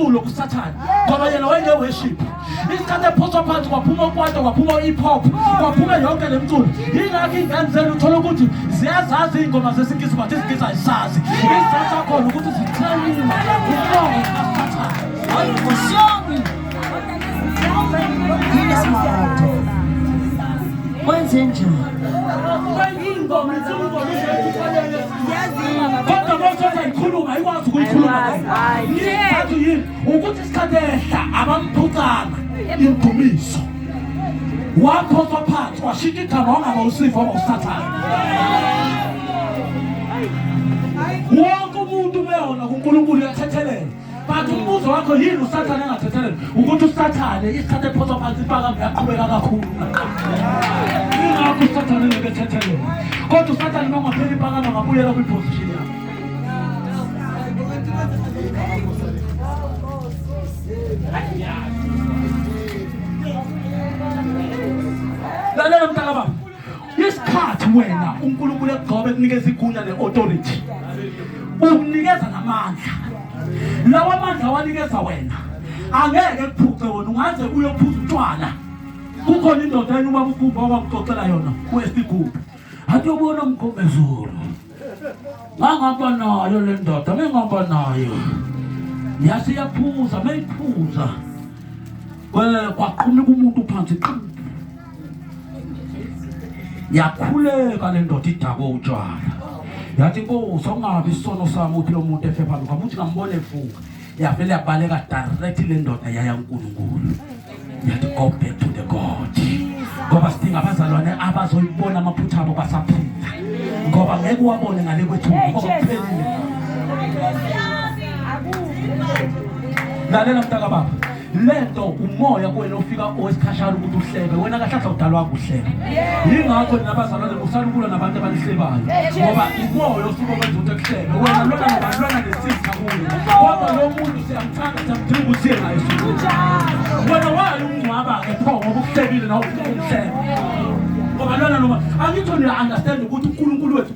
umculo kusathane ngoba yena wayeworship. Isikhathi ephoswa phansi kwaphuma ukwato kwaphuma hip hop kwaphuma yonke le mculo. Yingakho ingane zenu uthola ukuthi ziyazazi ingoma zesikisi but isikisi ayisazi. Isizathu sakhona ukuthi ziclaim umoya kasathane. Ayikushongi. Yini smart. Wenze njani? Ingoma kodwa mawusoza ikhuluma ayikwazi ukuyikhuluma. Isizathu yini ukuthi isikhathi ehla abamphucanga indumiso. Waphoswa phansi washintsha igama wangaba uSifo uSathane. Wonke umuntu ubeyona kuNkulunkulu uyathethelela. But umbuzo wakho yini uSathane engathethelela ukuthi uSathane isikhathi ephoswa phansi impaka uyaqhubeka kakhulu. Ingakho uSathane ngethethelela. Kodwa uSathane mangaphela impaka ngabuyela kwiposition yakhe. Lalela mntaka baba. Isikhathi wena uNkulunkulu egcobe kunikeza igunya leauthority. Ukunikeza namandla. Lawa amandla wanikeza wena. Angeke kuphuce wena ungaze uyophuza utshwala. Kukhona indoda yenu ubaba uGumbo wakuxoxela yona kuwestigubhu. Athi ubona umkhomezulu. Ngangaba nayo le ndoda, ngingaba nayo. Yasiyaphuza, mayiphuza. Kwaqhumika umuntu phansi qhu. Yakhuleka le ndoda idakwe utshwala. Yathi Nkosi ungabi isono sami uthi lo muntu efe phambi kwami uthi ngambone evuka. Yavele yabaleka direct le ndoda yaya uNkulunkulu. Yathi go back to the God. Ngoba sidinga abazalwane abazoyibona amaphutha abo basaphila. Ngoba ngeke uwabone ngale kwethu ngoba kuphelile. Lalela mntaka baba. Lento umoya kuwena ufika owesikhashana ukuthi uhlebe wena kahlahla udalwa ukuhleba. Yingakho nabazalwane usalukulwa nabantu abahlebayo ngoba umoya osuke wenza ukuthi ekuhlebe wena lona nabantwana lesifo kuyo. Kodwa lo muntu siyamthanda samdinga ukuthi ngayo isizwe. Wena wayo ungcwaba ke pho ngoba ukuhlebile nawo ukuhleba. Ngoba lona noma angithi niya understand ukuthi uNkulunkulu wethu